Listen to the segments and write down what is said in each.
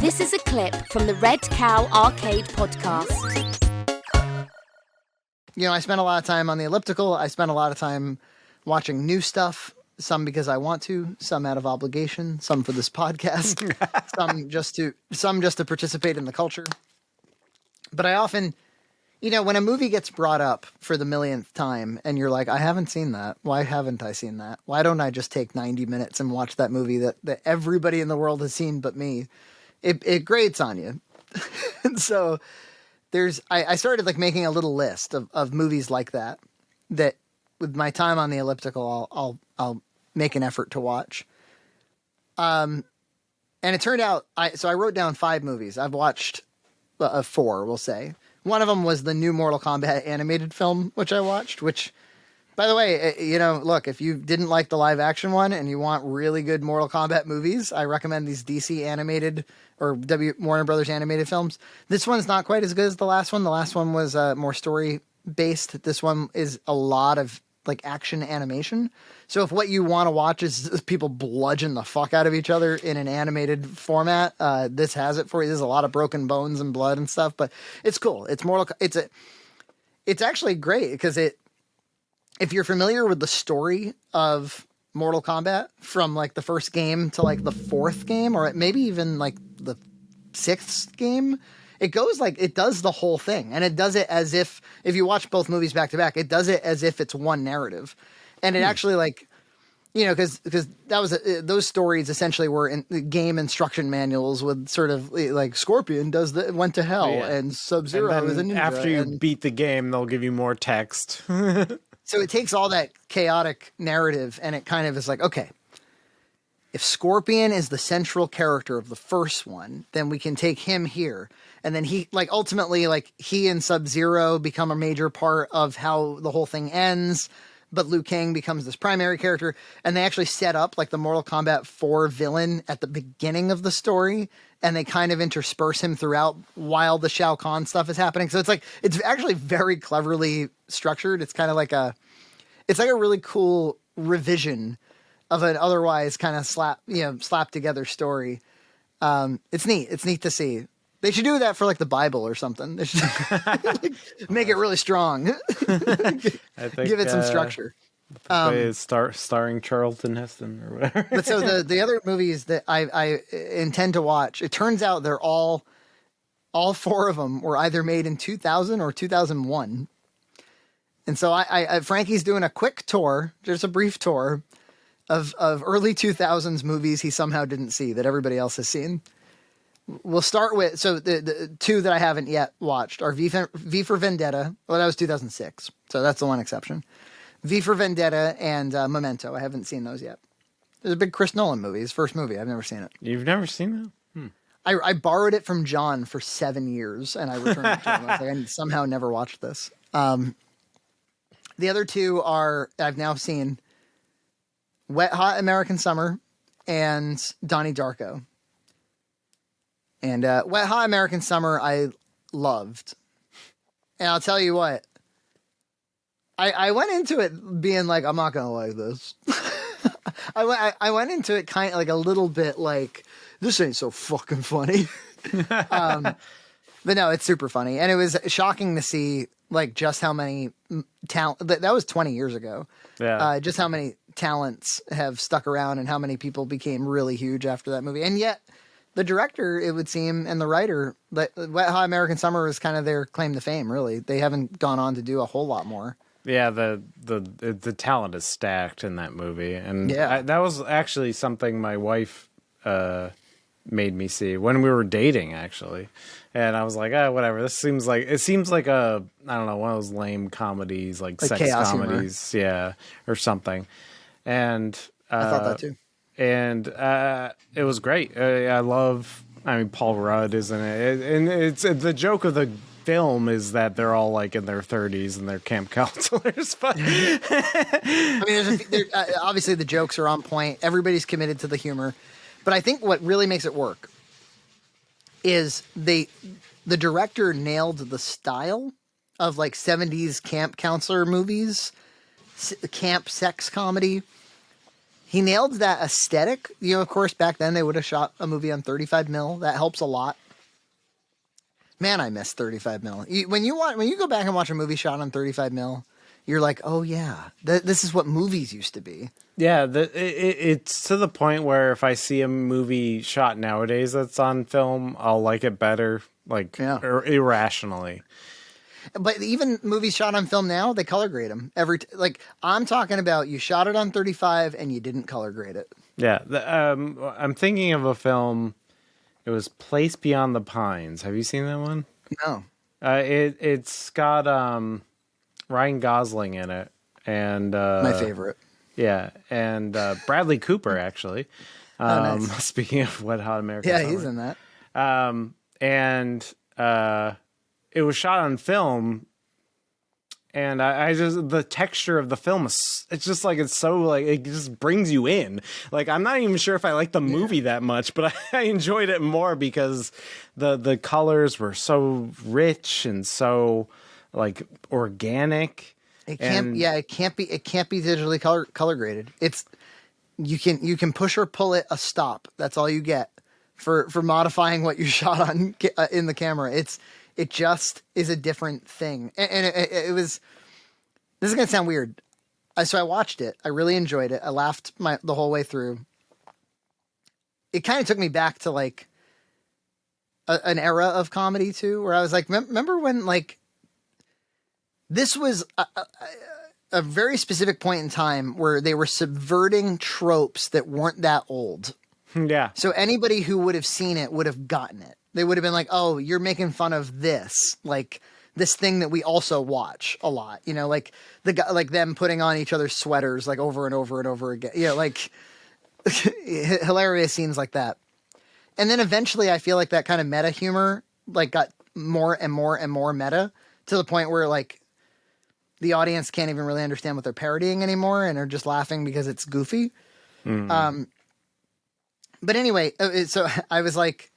This is a clip from the Red Cow Arcade podcast. You know, I spend a lot of time on the elliptical. I spend a lot of time watching new stuff, some because I want to, some out of obligation, some for this podcast, some just to participate in the culture. But I often, you know, when a movie gets brought up for the millionth time and you're like, I haven't seen that. Why haven't I seen that? Why don't I just take 90 minutes and watch that movie that everybody in the world has seen but me? It grates on you. And so I started like making a little list of movies like that with my time on the elliptical, I'll make an effort to watch. And it turned out, so I wrote down 5 movies. I've watched 4, we'll say. One of them was the new Mortal Kombat animated film, which I watched, which, by the way, you know, look, if you didn't like the live action one and you want really good Mortal Kombat movies, I recommend these DC animated or Warner Brothers animated films. This one's not quite as good as the last one. The last one was more story based. This one is a lot of like action animation. So if what you want to watch is people bludgeon the fuck out of each other in an animated format, this has it for you. There's a lot of broken bones and blood and stuff, but it's cool. It's actually great because if you're familiar with the story of Mortal Kombat from like the first game to like the 4th game, or maybe even like the 6th game, it goes like, it does the whole thing. And it does it as if you watch both movies back to back, it does it as if it's one narrative. And it actually like, you know, because that was those stories essentially were in the game instruction manuals with sort of like Scorpion went to hell and Sub-Zero is a ninja. After you beat the game, they'll give you more text. So it takes all that chaotic narrative and it kind of is like, okay, if Scorpion is the central character of the first one, then we can take him here. And then he, like, ultimately, like, he and Sub-Zero become a major part of how the whole thing ends. But Liu Kang becomes this primary character. And they actually set up, like, the Mortal Kombat 4 villain at the beginning of the story. And they kind of intersperse him throughout while the Shao Kahn stuff is happening. So it's like, it's actually very cleverly structured. It's kind of like it's like a really cool revision of an otherwise kind of slap together story. It's neat. It's neat to see. They should do that for like the Bible or something. They should make it really strong. I think, give it some structure. Starring Charlton Heston or whatever. But so the other movies that I intend to watch, it turns out they're all 4 of them were either made in 2000 or 2001. And so Frankie's doing a quick tour, just a brief tour of early 2000s movies he somehow didn't see that everybody else has seen. We'll start with, so the 2 that I haven't yet watched are V for Vendetta. Well, that was 2006. So that's the one exception. V for Vendetta and Memento. I haven't seen those yet. There's a big Chris Nolan movie, his first movie. I've never seen it. You've never seen that? I borrowed it from John for 7 years and I returned it to him. I was like, I somehow never watched this. The other 2 are, I've now seen Wet Hot American Summer and Donnie Darko. And Wet Hot American Summer I loved. And I'll tell you what, I went into it being like, I'm not going to like this. I went into it kind of like a little bit like, this ain't so fucking funny. But no, it's super funny. And it was shocking to see like just how many talent, that was 20 years ago. Yeah. Just how many talents have stuck around and how many people became really huge after that movie. And yet the director, it would seem, and the writer, Wet Hot American Summer was kind of their claim to fame, really. They haven't gone on to do a whole lot more. Yeah, the talent is stacked in that movie. And yeah. that was actually something my wife made me see when we were dating, actually. And I was like, whatever. It seems like a, I don't know, one of those lame comedies, like sex comedies, humor. Or something. And I thought that too. And it was great. Paul Rudd is in it. And it's the joke of the film is that they're all like in their 30s and they're camp counselors. But I mean, obviously the jokes are on point. Everybody's committed to the humor. But I think what really makes it work is the director nailed the style of like 70s camp counselor movies, camp sex comedy. he nailed that aesthetic. You know, of course, back then they would have shot a movie on 35 mil. That helps a lot. Man, I miss 35 mil. When you go back and watch a movie shot on 35 mil, you're like, oh yeah, this is what movies used to be. Yeah, it's to the point where if I see a movie shot nowadays that's on film, I'll like it better, irrationally. But even movies shot on film now, they color grade them I'm talking about you shot it on 35 and you didn't color grade it. Yeah, I'm thinking of a film. It was Place Beyond the Pines. Have you seen that one? No. It's got Ryan Gosling in it, and my favorite. Yeah, and Bradley Cooper actually. Nice. Speaking of Wet Hot American Summer. He's in that. And it was shot on film, and I just, the texture of the film is, it's just like, it's so like, it just brings you in. Like, I'm not even sure if I like the movie that much, but I enjoyed it more because the colors were so rich and so like organic. It can't be digitally color graded. It's, you can push or pull it a stop. That's all you get for modifying what you shot on in the camera. It just is a different thing. And it was, this is going to sound weird. So I watched it. I really enjoyed it. I laughed the whole way through. It kind of took me back to like an era of comedy too, where I was like, remember when like, this was a very specific point in time where they were subverting tropes that weren't that old. Yeah. So anybody who would have seen it would have gotten it. They would have been like, oh, you're making fun of this, like this thing that we also watch a lot, you know, like the guy, like them putting on each other's sweaters, like over and over and over again. You know, like hilarious scenes like that. And then eventually I feel like that kind of meta humor, like got more and more and more meta to the point where like the audience can't even really understand what they're parodying anymore. And are just laughing because it's goofy. Mm. But anyway, so I was like,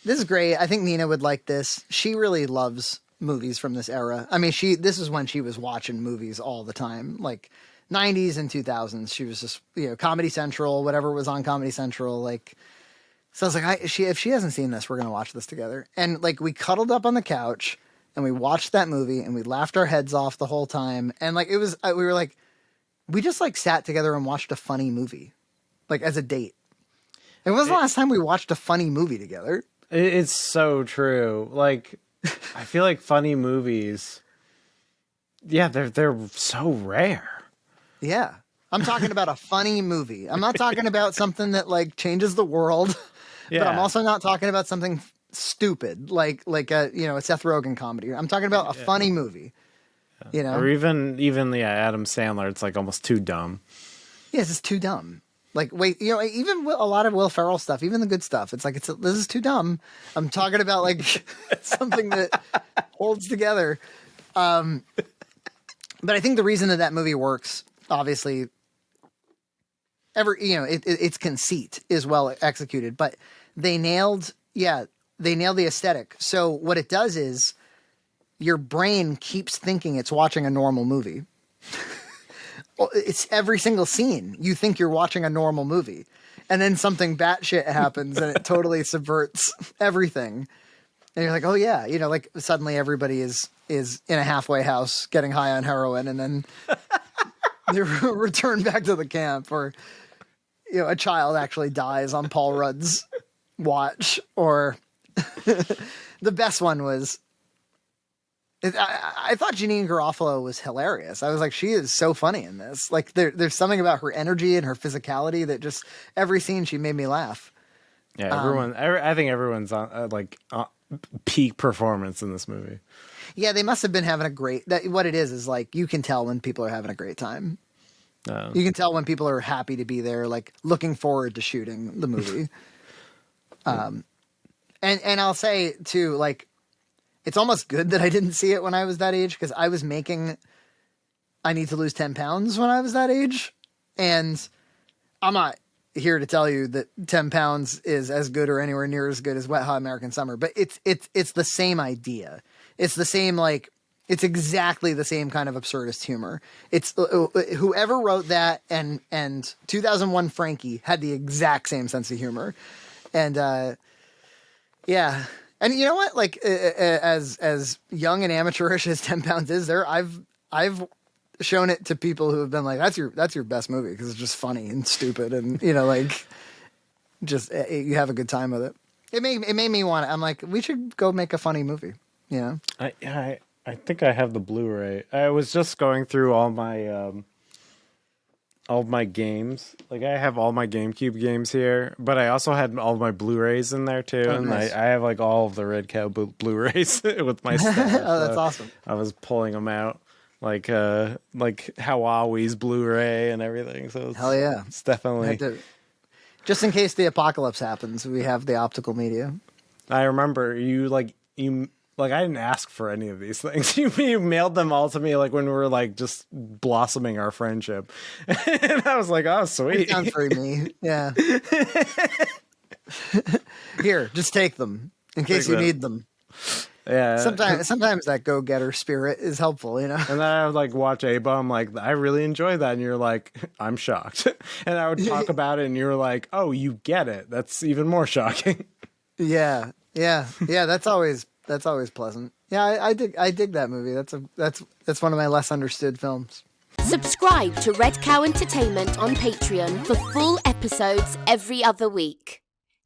this is great. I think Nina would like this. She really loves movies from this era. I mean, this is when she was watching movies all the time, like 90s and 2000s. She was just, you know, Comedy Central, whatever was on Comedy Central. Like, so I was like, if she hasn't seen this, we're going to watch this together. And like, we cuddled up on the couch and we watched that movie and we laughed our heads off the whole time. And like, it was, we were like, we just like sat together and watched a funny movie, like as a date. It was the last time we watched a funny movie together. It's so true. Like, I feel like funny movies, yeah, they're so rare. Yeah. I'm talking about a funny movie. I'm not talking about something that like changes the world, but I'm also not talking about something stupid like a, you know, a Seth Rogen comedy. I'm talking about a funny movie, you know, or even Adam Sandler. It's like almost too dumb. Yes, it's too dumb. Like, wait, you know, even a lot of Will Ferrell stuff, even the good stuff, it's like, this is too dumb. I'm talking about like something that holds together. But I think the reason that movie works, obviously, its conceit is well executed, but they nailed the aesthetic. So what it does is your brain keeps thinking it's watching a normal movie. It's every single scene. You think you're watching a normal movie, and then something batshit happens and it totally subverts everything. And you're like, oh yeah, you know, like suddenly everybody is in a halfway house getting high on heroin, and then they return back to the camp, or you know, a child actually dies on Paul Rudd's watch, or the best one was. I thought Janine Garofalo was hilarious. I was like, she is so funny in this. Like, there's something about her energy and her physicality that just every scene she made me laugh. Yeah, I think everyone's on peak performance in this movie. Yeah, they must have been having a great. What it is like you can tell when people are having a great time. You can tell when people are happy to be there, like looking forward to shooting the movie. And I'll say too, like. It's almost good that I didn't see it when I was that age, because I was making I Need to Lose 10 Pounds when I was that age. And I'm not here to tell you that 10 pounds is as good or anywhere near as good as Wet Hot American Summer, but it's the same idea. It's the same, like, It's exactly the same kind of absurdist humor. It's whoever wrote that and 2001 Frankie had the exact same sense of humor. And yeah. And you know what? Like as young and amateurish as 10 Pounds is, I've shown it to people who have been like, that's your best movie because it's just funny and stupid and like just you have a good time with it. It made me want it. I'm like, we should go make a funny movie. I think I have the Blu-ray. I was just going through all my games. Like I have all my GameCube games here, but I also had all my Blu-rays in there too. Oh, and nice. I have like all of the Red Cow Blu-rays with my stuff. Oh, that's awesome. I was pulling them out like Hawaii's Blu-ray and everything. So Hell yeah. It's definitely just in case the apocalypse happens, we have the optical media. I remember you I didn't ask for any of these things. You mailed them all to me like when we were like just blossoming our friendship. And I was like, oh, sweet. It sounds very me. Yeah. Here, just take them in case you need them. Yeah. Sometimes that go-getter spirit is helpful, And then I would like watch Aba. I'm like, I really enjoy that. And you're like, I'm shocked. And I would talk about it and you were like, oh, you get it. That's even more shocking. Yeah. That's always pleasant. Yeah, I dig that movie. That's one of my less understood films. Subscribe to Red Cow Entertainment on Patreon for full episodes every other week.